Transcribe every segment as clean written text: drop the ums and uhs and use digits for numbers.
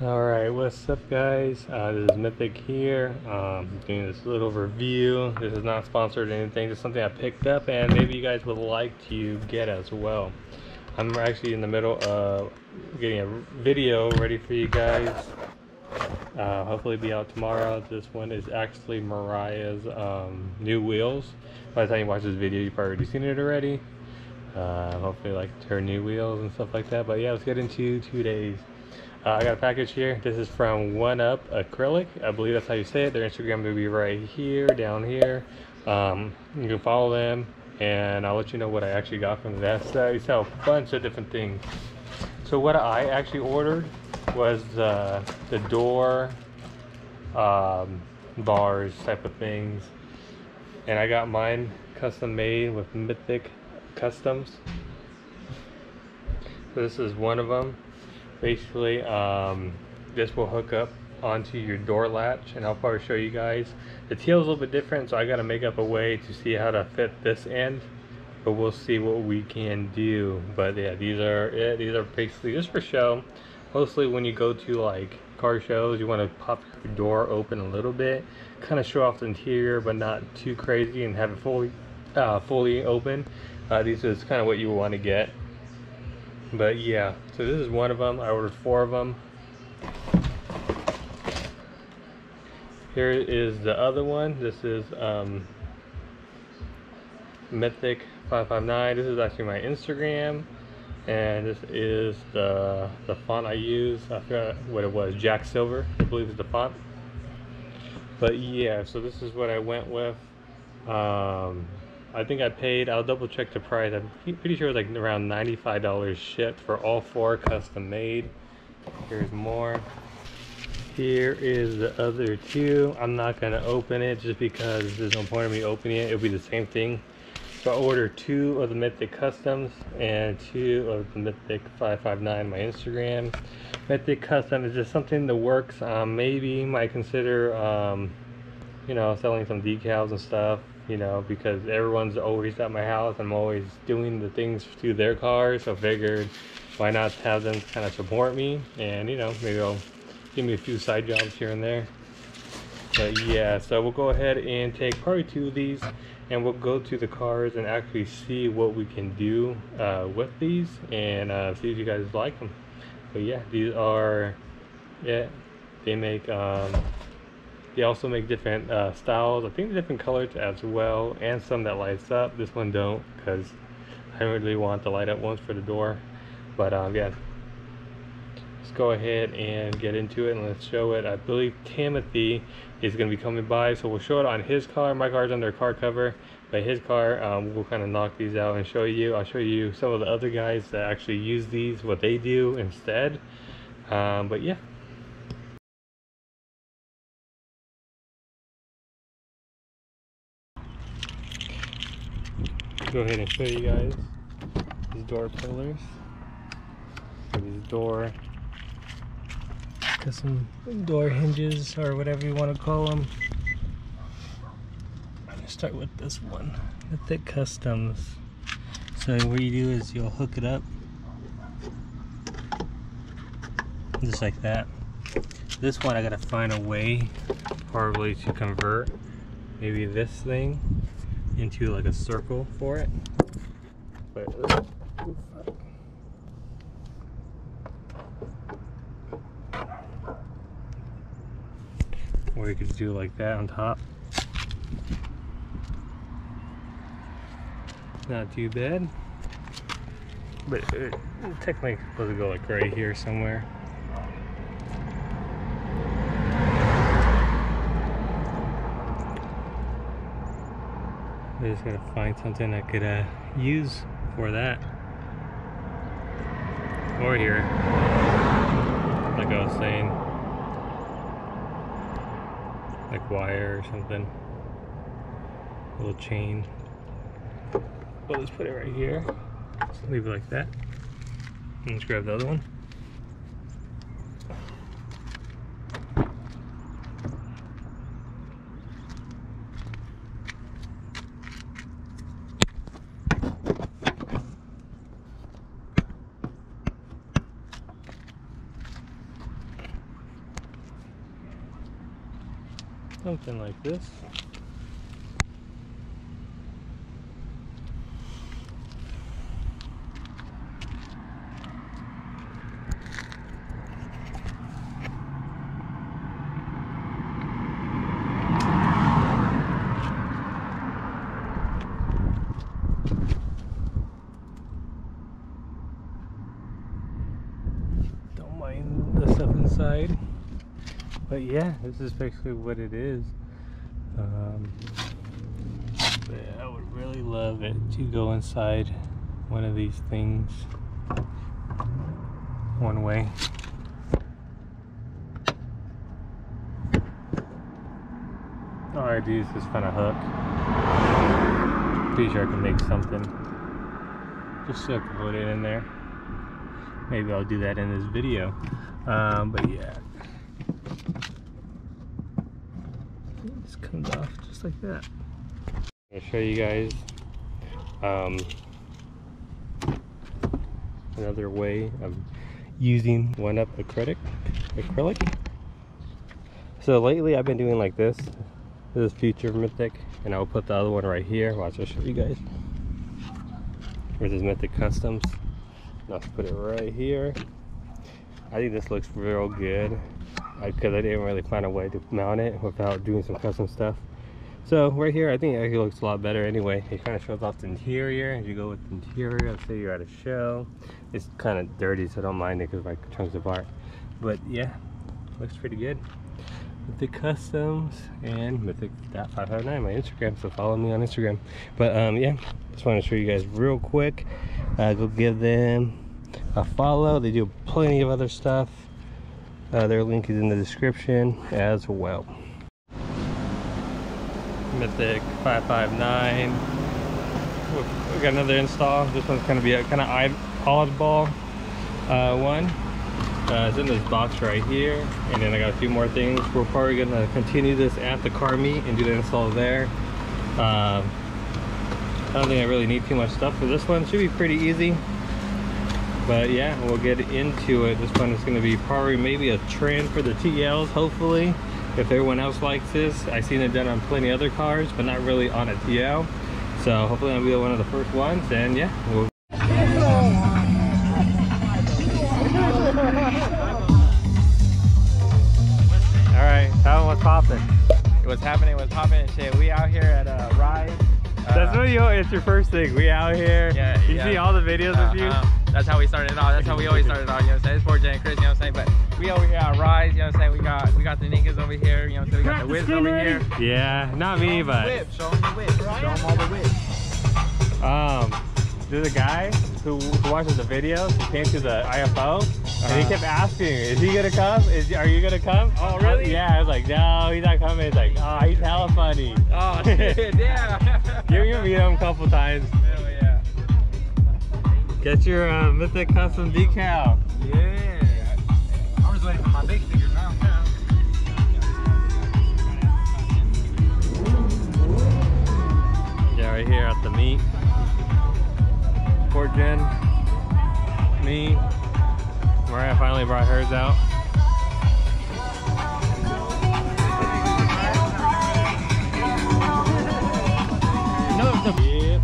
Alright, what's up guys? This is Mythic here, doing this little review. This is not sponsored or anything, just something I picked up and maybe you guys would like to get as well. I'm actually in the middle of getting a video ready for you guys. Hopefully be out tomorrow. This one is actually Mariah's new wheels. By the time you watch this video, you've already seen it already. Hopefully like her new wheels and stuff like that. But yeah, let's get into today's. I got a package here. This is from Acrylix. I believe that's how you say it. Their Instagram will be right here, down here. You can follow them, and I'll let you know what I actually got from that. They sell a bunch of different things. So what I actually ordered was the door bars type of things, and I got mine custom made with Mythic Customs. So this is one of them. Basically, this will hook up onto your door latch, and I'll probably show you guys. The tail is a little bit different, so I got to make up a way to see how to fit this end, but we'll see what we can do. But yeah, these are it. These are basically just for show. Mostly when you go to like car shows, you want to pop your door open a little bit, kind of show off the interior, but not too crazy, and have it fully open. These is kind of what you want to get. But yeah, so this is one of them. I ordered 4 of them. Here is the other one. This is Mythic 559. This is actually my Instagram, and this is the font I use. I forgot what it was. Jack Silver, I believe, is the font. But yeah, so this is what I went with. I think I paid, I'll double check the price, I'm pretty sure it was like around $95 shipped for all 4 custom made. Here's more. Here is the other 2. I'm not going to open it just because there's no point in me opening it. It'll be the same thing. So I ordered 2 of the Mythic Customs and 2 of the Mythic 559 on my Instagram. Mythic Custom is just something that works. Maybe might consider you know, selling some decals and stuff, you know, because everyone's always at my house. I'm always doing the things to their cars, so figured why not have them kind of support me, and you know, maybe they'll give me a few side jobs here and there. But yeah, so we'll go ahead and take probably 2 of these, and we'll go to the cars and actually see what we can do with these, and see if you guys like them. But yeah, these are, yeah, they make they also make different styles, I think different colors as well, and some that lights up. This one don't, because I don't really want the light up ones for the door. But yeah, let's go ahead and get into it and let's show it. I believe Timothy is going to be coming by, so we'll show it on his car. My car's under a car cover, but his car, we'll kind of knock these out and show you. I'll show you some of the other guys that actually use these, what they do instead. But yeah. Go ahead and show you guys these door pillars, or these door custom door hinges, or whatever you want to call them. I'm gonna start with this one, Mythic Customs. So what you do is you'll hook it up just like that. This one I gotta find a way probably to convert maybe this thing into like a circle for it, but or you could do like that on top. Not too bad, but it technically supposed to go like right here somewhere. I just gotta find something I could use for that. Or here, like I was saying, like wire or something, a little chain. Well, let's put it right here. Just leave it like that. And let's grab the other one. something like this. The stuff inside, but yeah, this is basically what it is. I would really love it to go inside one of these things one way. All I do is just find a hook. Pretty sure I can make something just so I can put it in there. Maybe I'll do that in this video. But yeah, it just comes off just like that. I'm gonna show you guys another way of using 1-up acrylic. So lately I've been doing like this. This is Future Mythic, and I'll put the other one right here. Watch, I'll show you guys. This is Mythic Customs. Let's put it right here. I think this looks real good because I didn't really find a way to mount it without doing some custom stuff. So right here, I think it actually looks a lot better anyway. It kind of shows off the interior. As you go with the interior, let's say you're at a show. It's kind of dirty, so I don't mind it because my chunks apart. But yeah, looks pretty good. Mythic Customs and Mythic.559, my Instagram, so follow me on Instagram. But yeah, just want to show you guys real quick. Go give them a follow. They do plenty of other stuff. Their link is in the description as well. Mythic 559. We got another install. This one's gonna be a kind of oddball one. It's in this box right here, and then I got a few more things. We're probably gonna continue this at the car meet and do the install there. I don't think I really need too much stuff for this one. Should be pretty easy, but yeah, we'll get into it. This one is going to be probably maybe a trend for the TLs, hopefully, if everyone else likes this. I've seen it done on plenty of other cars, but not really on a TL, so hopefully I'll be one of the first ones. And yeah, we'll all right, tell them what's popping. What's happening? What's popping and shit. We out here at Reveiw. That's what it's your first thing. We out here. Yeah, you see all the videos of you. That's how we started off. That's how we always started off. You know what I'm saying? It's for Jay and Chris. You know what I'm saying? But we over here at Reveiw. You know what I'm saying? We got the niggas over here. You know what I'm saying? We got the whips over here. Yeah, not me, but show them the whip. Show them all the whips. There's a guy who watches the videos. He came to the IFO, and he kept asking, "Is he gonna come? Are you gonna come?" Oh, really? Yeah, I was like, "No, he's not coming." He's like, "Oh, he's hella funny." Oh shit, yeah. You meet him a couple times. Hell yeah. Get your Mythic Custom decal. Yeah. I'm just waiting for my big stickers now. Yeah, right here at the meet. Fort Jen, me, Mariah finally brought hers out. Yep.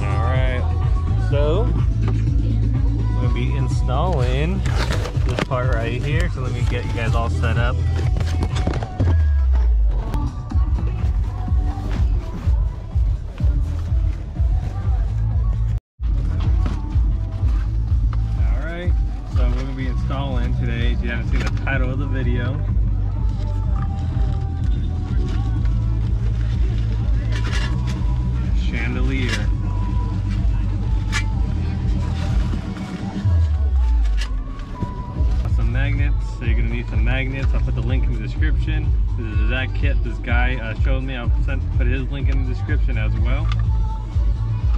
Alright, so I'm going to be installing this part right here, so let me get you guys all set up. Today, if you haven't seen the title of the video, chandelier. Some magnets, so you're gonna need some magnets. I'll put the link in the description. This is that kit this guy showed me. I'll put his link in the description as well.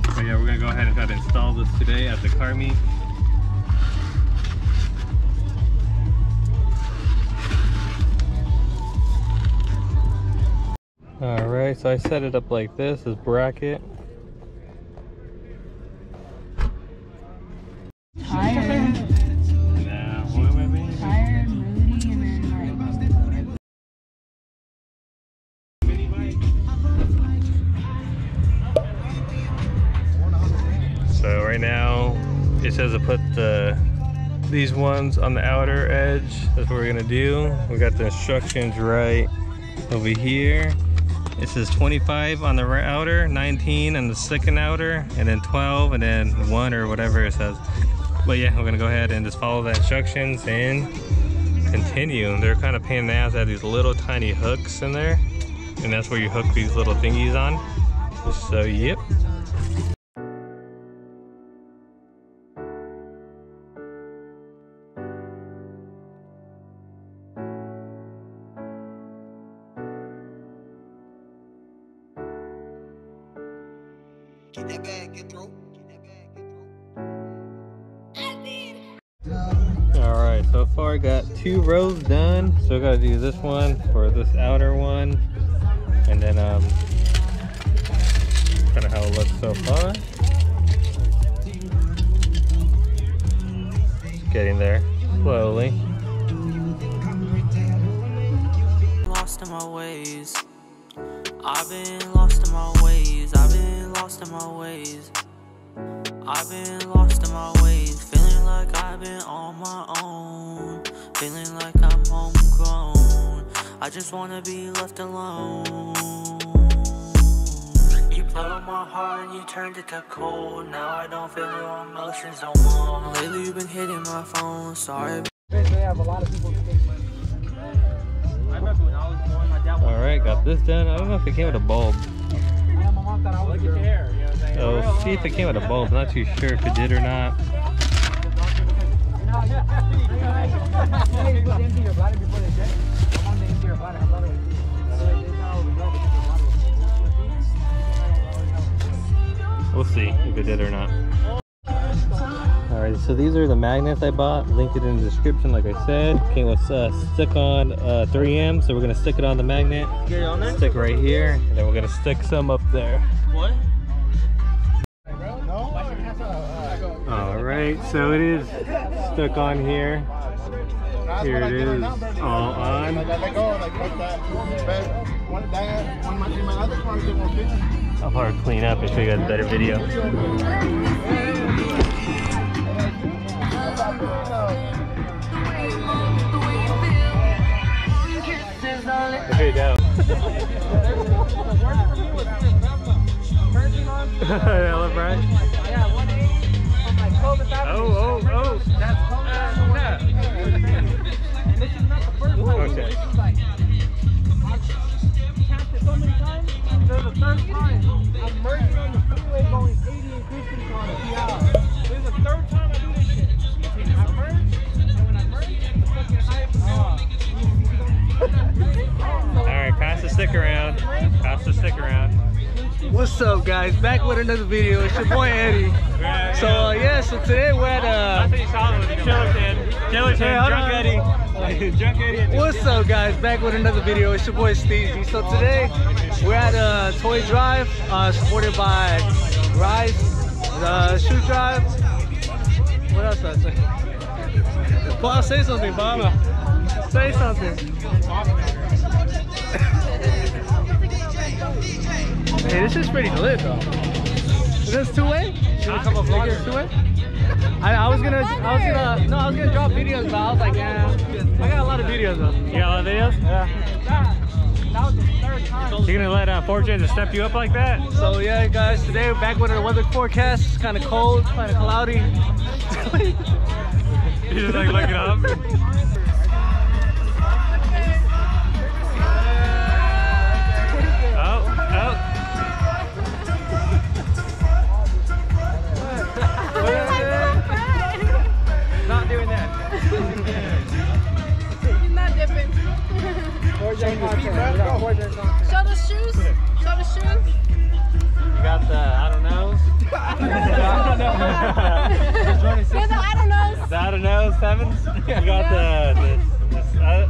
But yeah, we're gonna go ahead and try to install this today at the car meet. Alright, so I set it up like this bracket. And right now it says to put these ones on the outer edge. That's what we're gonna do. We got the instructions right over here. It says 25 on the outer, 19 on the second outer, and then 12, and then 1 or whatever it says. But yeah, we're gonna go ahead and just follow the instructions and continue. They're kind of pain in the ass. They have these little tiny hooks in there, and that's where you hook these little thingies on. So yep. Get that bag, get through. Alright, so far I got 2 rows done. So I gotta do this one for this outer one. And then kind of how it looks so far. Getting there slowly. Lost in my ways. I've been lost in my ways. I've been lost in my ways. I've been lost in my ways. Feeling like I've been on my own. Feeling like I'm homegrown. I just wanna be left alone. You played on my heart and you turned it to cold. Now I don't feel your emotions no more. Lately you've been hitting my phone. Sorry. Basically, I have a lot of people. I remember when I was born, my dad. Alright, got this done. I don't know if it came with a bulb. Look at your hair, you know what I'm saying? So see if it came with a bulb. Not too sure if it did or not. We'll see if it did or not. Alright, so these are the magnets I bought. Linked it in the description like I said. Came with stick-on 3M, so we're going to stick it on the magnet. Get it on there? Stick right here, and then we're going to stick some up there. What? Alright, so it is stuck on here. Here it is, all on. I'll probably clean up and show you guys a better video. There you go. Hello, Brian. Yeah, 180 from like Clovis Avenue. Oh. That's and this is not the first time. Okay. This is like, I've camped it so many times. There's a third time. I'm merging on the freeway going 80 and cruising on it. Yeah. There's a third time I do this shit. I merge, and when I merge, the fucking hype. Alright, pass the stick around. Pass the stick around. What's up, guys? Back with another video. It's your boy Eddie. So so today we're at Drunk Eddie. Drunk Eddie. What's up, guys? Back with another video. It's your boy Stevie. So today we're at Toy Drive, supported by Rise, Shoe Drive. What else did I say? Bob, say something, Bob. Say something. Hey, this is pretty lit though. Is this two-way? Should we come up vloggers two-way? I was gonna drop videos, but I was like, yeah, I got a lot of videos though. You got a lot of videos? Yeah. That was the third time. You're gonna let Fortune just step you up like that? So yeah, guys, today we're back with our weather forecast. It's kind of cold, kind of cloudy. You just like looking up? Not doing that. He's not dipping. Show the shoes. Show the shoes. You got the I don't knows. Here's the I don't knows. The I don't knows sevens. You got the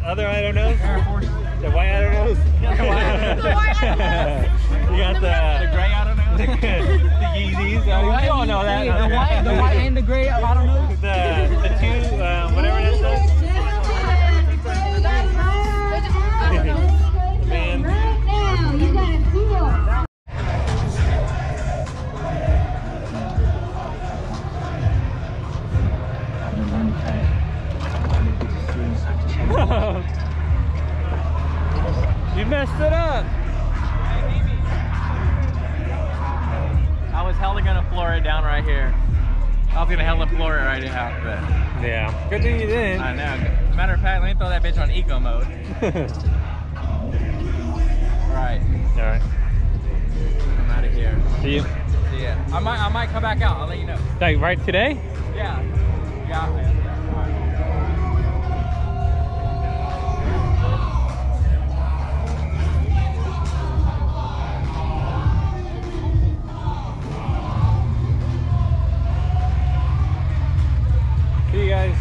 other I don't knows. The white I don't knows. The white I don't knows. You got the gray I don't knows. The Yeezys. You all know that. The white and the gray I don't know. The two whatever it says. Man. floor it down right here. I was gonna hella floor it right now, but Yeah. Good thing you didn't. I know. Matter of fact, let me throw that bitch on eco mode. Right. All right. I'm out of here. See you. See ya. I might come back out. I'll let you know. Like right today? Yeah. Yeah. See you guys.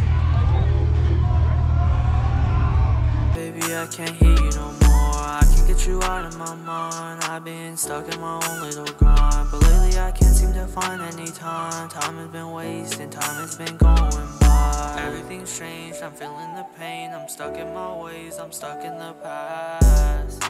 Baby, I can't hear you no more. I can't get you out of my mind. I've been stuck in my own little grind, but lately I can't seem to find any time. Time has been wasting, time has been going by. Everything's changed, I'm feeling the pain. I'm stuck in my ways, I'm stuck in the past.